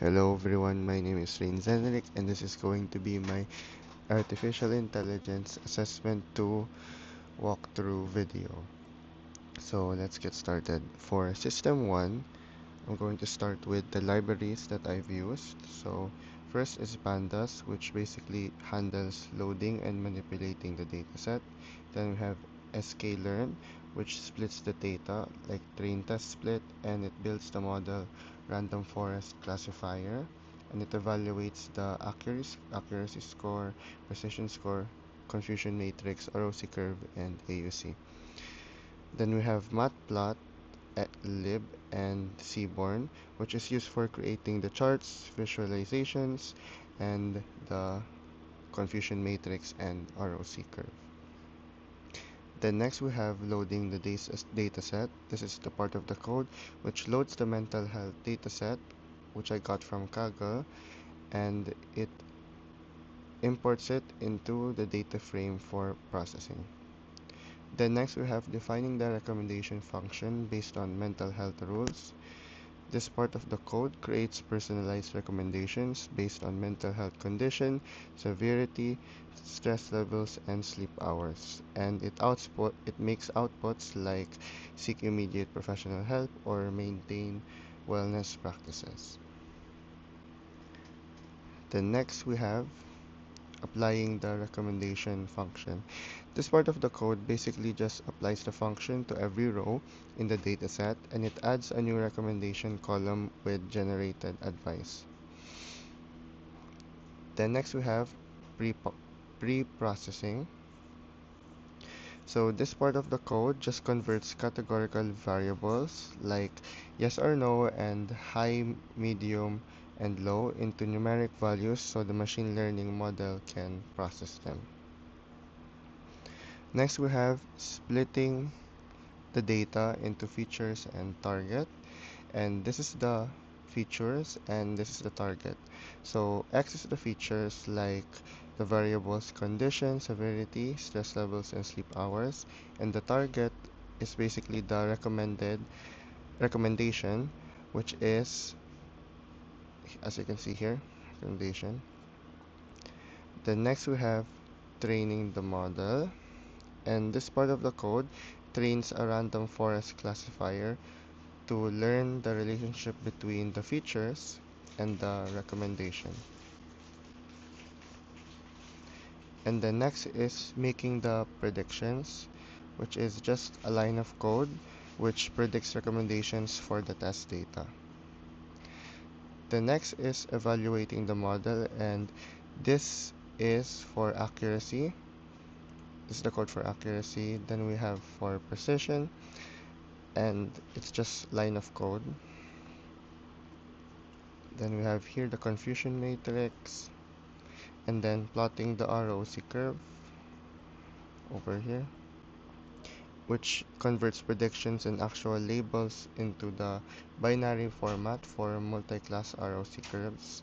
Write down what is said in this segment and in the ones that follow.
Hello everyone, my name is Rain Zenrik and this is going to be my Artificial Intelligence Assessment 2 walkthrough video. So let's get started. For System 1, I'm going to start with the libraries that I've used. So first is Pandas, which basically handles loading and manipulating the dataset. Then we have sklearn, which splits the data like train test split, and it builds the model random forest classifier, and it evaluates the accuracy score, precision score, confusion matrix, ROC curve, and AUC. Then we have matplot, lib, and seaborn, which is used for creating the charts, visualizations, and the confusion matrix and ROC curve. Then next we have loading the dataset. This is the part of the code which loads the mental health dataset, which I got from Kaggle, and it imports it into the data frame for processing. Then next we have defining the recommendation function based on mental health rules. This part of the code creates personalized recommendations based on mental health condition, severity, stress levels, and sleep hours. And it makes outputs like seek immediate professional help or maintain wellness practices. Then next we have applying the recommendation function. This part of the code basically just applies the function to every row in the dataset, and it adds a new recommendation column with generated advice. Then next we have pre-processing. So this part of the code just converts categorical variables like yes or no and high, medium, and low into numeric values so the machine learning model can process them. Next, we have splitting the data into features and target. And this is the features and this is the target. So X is the features like the variables condition, severity, stress levels, and sleep hours. And the target is basically the recommendation, which is, as you can see here, recommendation. Then next we have training the model. And this part of the code trains a random forest classifier to learn the relationship between the features and the recommendation. And the next is making the predictions, which is just a line of code which predicts recommendations for the test data. The next is evaluating the model, and this is for accuracy. This is the code for accuracy. Then we have for precision, and it's just line of code. Then we have here the confusion matrix, and then plotting the ROC curve over here, which converts predictions and actual labels into the binary format for multi-class ROC curves.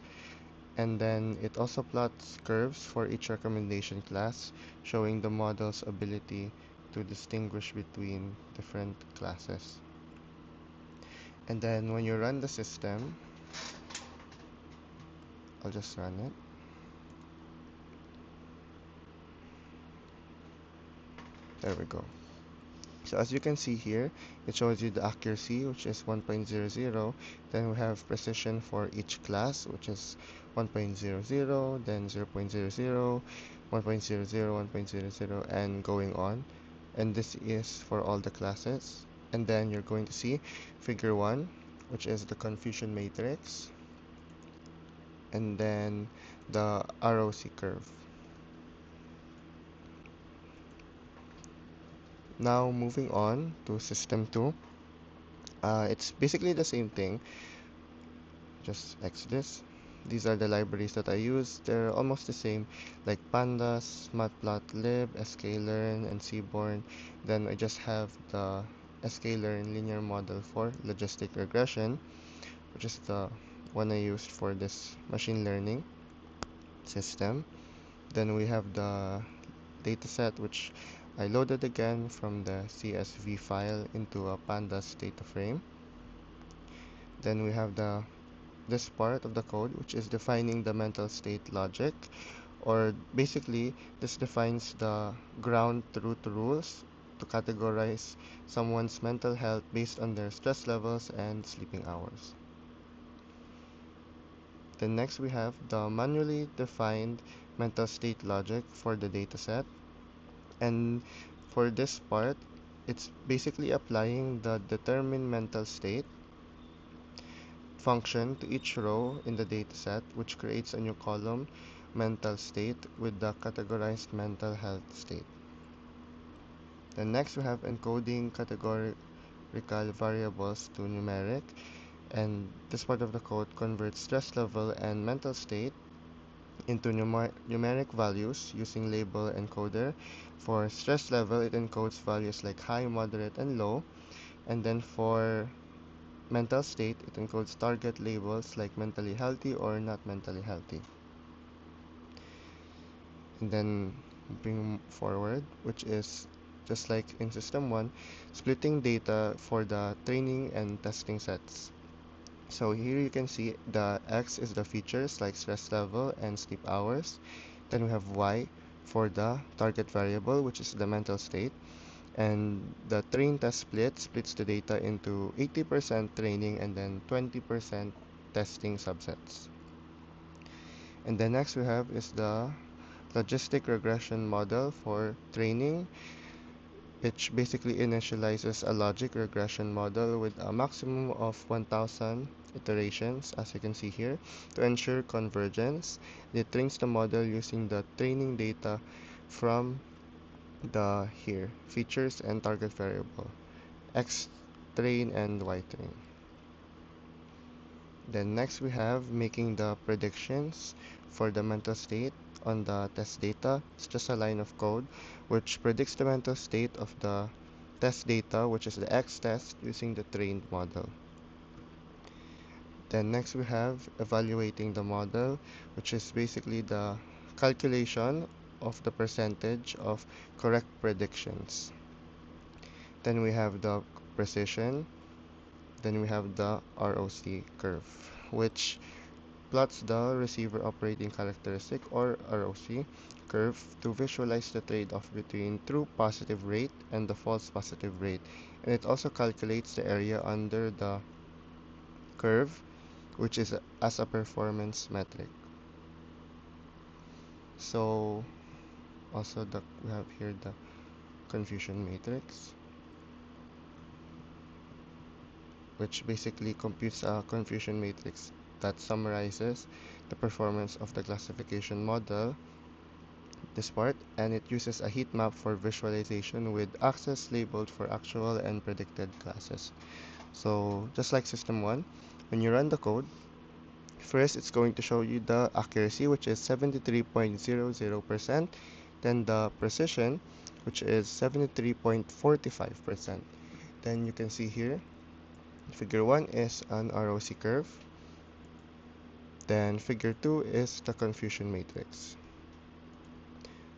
And then it also plots curves for each recommendation class, showing the model's ability to distinguish between different classes. And then when you run the system, I'll just run it. There we go. So as you can see here, it shows you the accuracy, which is 1.00. Then we have precision for each class, which is 1.00, then 0.00, 1.00, 1.00, and going on. And this is for all the classes. And then you're going to see figure 1, which is the confusion matrix, and then the ROC curve. Now moving on to system 2. It's basically the same thing, just X this. These are the libraries that I use. They're almost the same, like Pandas, Matplotlib, sklearn, and Seaborn. Then I just have the sklearn linear model for logistic regression, which is the one I used for this machine learning system. Then we have the dataset, which I loaded again from the CSV file into a Pandas data frame. Then we have the this part of the code, which is defining the mental state logic, or basically this defines the ground truth rules to categorize someone's mental health based on their stress levels and sleeping hours. Then next we have the manually defined mental state logic for the dataset. And for this part, it's basically applying the determine mental state function to each row in the dataset, which creates a new column, mental state, with the categorized mental health state. Then next we have encoding categorical variables to numeric, and this part of the code converts stress level and mental state into numeric values using label encoder. For stress level, it encodes values like high, moderate, and low. And then for mental state, it encodes target labels like mentally healthy or not mentally healthy. And then moving forward, which is just like in System 1, splitting data for the training and testing sets. So here you can see the X is the features like stress level and sleep hours. Then we have Y for the target variable, which is the mental state. And the train test splits the data into 80% training and then 20% testing subsets. And then next we have is the logistic regression model for training, which basically initializes a logic regression model with a maximum of 1000 iterations, as you can see here, to ensure convergence. It trains the model using the training data from the here features and target variable X train and Y train. Then next we have making the predictions for the mental state on the test data. It's just a line of code which predicts the mental state of the test data, which is the X test, using the trained model. Then next we have evaluating the model, which is basically the calculation of the percentage of correct predictions. Then we have the precision. Then we have the ROC curve, which plots the receiver operating characteristic, or ROC curve, to visualize the trade-off between true positive rate and the false positive rate. And it also calculates the area under the curve, which is as a performance metric. So also we have here the confusion matrix, which basically computes a confusion matrix that summarizes the performance of the classification model, this part, and it uses a heat map for visualization with axes labeled for actual and predicted classes. So just like System 1, when you run the code, first it's going to show you the accuracy, which is 73.00%, then the precision, which is 73.45%. Then you can see here, figure 1 is an ROC curve, then figure 2 is the confusion matrix.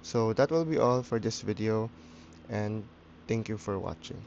So that will be all for this video, and thank you for watching.